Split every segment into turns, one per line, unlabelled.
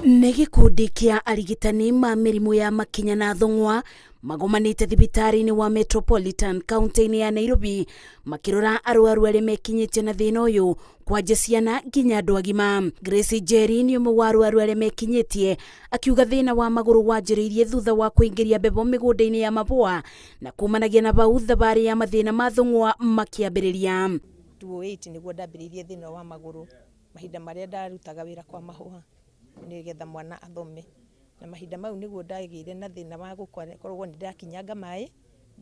Nĩ gĩkundi kĩa arigitani ma mĩrimũ ya makinya na thong'wa magomanĩte thibitarĩ-inĩ wa Metropolitan kaunti-inĩ ya Nairobi makĩrora arwaru arĩa mekinyĩtie na thĩna ũyũ kwanja ciana nginya andũ agima. Grace Njeri nĩ ũmwe wa arwaru arĩa mekinyĩtie, akiuga thĩna wa magũrũ wanjĩrĩirie thutha wa kũingĩria mbebo mĩgũnda-inĩ ya Mabũa na kumanagia na bau thabarĩ ya mathĩna ma thong'wa makĩambĩrĩria.
2008 nĩguo ndambĩrĩirie thĩna wa magũrũ, mahinda marĩa ndarutaga wĩra kwa Mahũa nĩgetha mwana athome, na mahinda mau nĩguo ndagĩire na thĩna wa gũkorwo nĩ ndakinyanga maĩ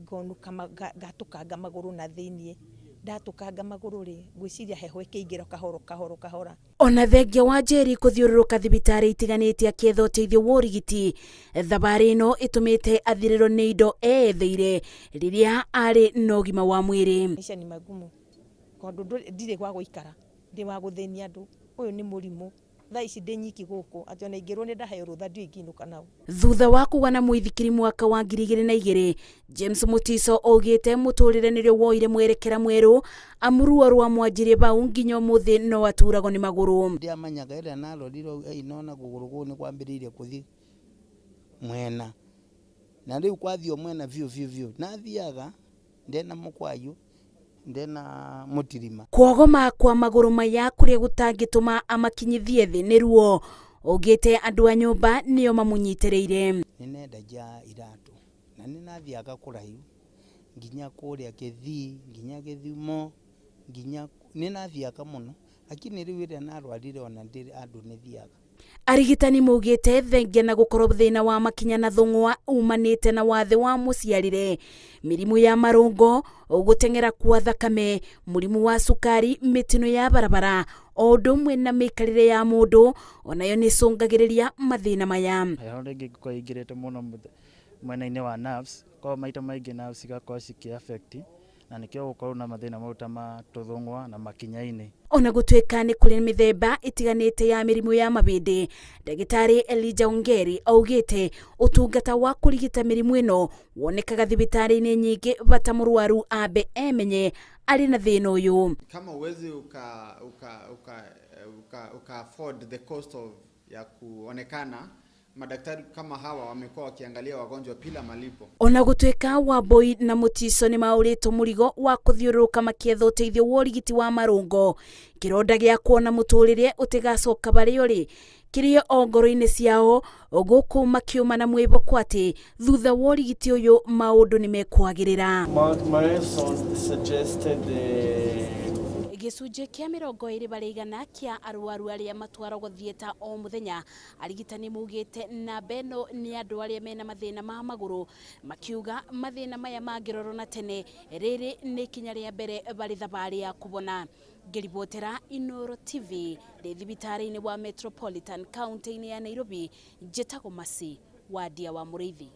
ngonuka ngatũkanga magũrũ na thĩiniĩ, ndatũkanga magũrũ rĩ ngwĩciria heho ĩkĩingĩra kahora.
Ona thengia wa Njeri kũthiũrũrũka thibitarĩ itiganĩte akĩetha ũteithio wa ũrigiti, thabarĩ ĩno ĩtũmĩte athirĩrwo nĩ indo etheire rĩrĩa arĩ na ũgima wa mwĩrĩ.
Maisha ni magumu, tondũ ndirĩ gwa gũikara, ndĩ wa gũthĩnia andũ, ũyũ nĩ mũrimũ. Thaa ici ndĩ nyiki gũkũ, atĩ ona ingĩrwo nĩ ndaheo rũtha ndingĩinũka nao.
Thutha wa kũgwa na mũithikiri mwaka wa 2002, James Mutiso oigĩte mũtũrĩre nĩrĩo woire mwerekera mwerũ, amu ruo rwa mwanjirie bau nginya ũmũthĩ no aturagwo nĩ magũrũ.
Ndiamenyaga ĩrĩa narorire inona kũgũrũ kũu nĩ kwambĩrĩirie gũthiĩ mwena, na rĩu kwathiĩ mwena biũ nathiaga ndena mũkwayu ndena mutirima.
Kwogoma kwa magũrũ maya kũrĩa gũtangĩtũma amakinyithie thĩ nĩ ruo, oigĩte andũ a nyũmba nĩo mamunyitĩrĩire.
Nĩnenda nja iratũ na nĩnathiaga kũraihu nginya kũrĩa Gĩthii nginya Gĩthumo nginya nĩnathiaga mũno, lakini rĩu ĩrĩa narwarire ona ndĩ andũ nĩthiaga.
Arigitani maugĩte thengia na gũkorwo thĩna wa makinya na thong'wa umanĩte na wathe wa mũciarĩre, mĩrimũ ya marũngo, gũteng'era kwa thakame, mũrimũ wa cukari, mĩtino ya barabara, o ũndũ ũmwe na mĩikarĩre ya mũndũ onayo nĩcũngagĩrĩria mathĩna maya.
Heho rĩngĩ ĩngĩkorwo ĩingĩrĩte mũno mwena-inĩ wa nerves, kwa maita maingĩ nerves igakorwo cikĩ-affect, na nĩkĩo gũkorwo na mathĩna mau ta ma tũthũng'wa na makinya-inĩ. Ona
gũtuĩka nĩ kũrĩ mĩthemba ĩtiganĩte ya mĩrimũ ya mabĩndĩ, ndagĩtarĩ Elijah Ongeri augĩte ũtungata wa kũrigita mĩrimũ ĩno wonekaga thibitarĩ-inĩ nyingĩ bata mũrwaru ambe emenye arĩ na thĩna ũyũ.
Kama uwezi afford the cost of ya kuonekana, madaktari kama hawa wamekuwa wakiangalia wagonjwa bila malipo.
Ona gũtuĩka Wambui na Mutiso nĩ maũrĩtwo mũrigo wa kũthiũrũrũka makĩetha ũteithio wa ũrigiti wa marũngo, kĩronda gĩa kuona mũtũrĩre ũtigacoka barĩ ũrĩ kĩrĩ o ngoro-inĩ ciao, gũkũ makiuma na mwĩboko atĩ thutha wa ũrigiti ũyũ maũndũ nĩ mekwagĩrĩra. Gĩcunjĩ kĩa 20 harĩ igana kĩa arwaru arĩa matwaragwo thieta o mũthenya, arigitani maugĩte namba ĩno nĩ andũ arĩa mena mathĩna ma magũrũ, makiuga mathĩna maya mangĩrorwo na tene, rĩrĩ nĩ ikinya rĩa mbere barĩ thabarĩ ya kubona. Ngĩribotera Inooro TV rĩ thibitarĩ-inĩ wa Metropolitan kaunti-inĩ ya Nairobi, njĩtagwo Mercy Wandia wa Mũrĩithi.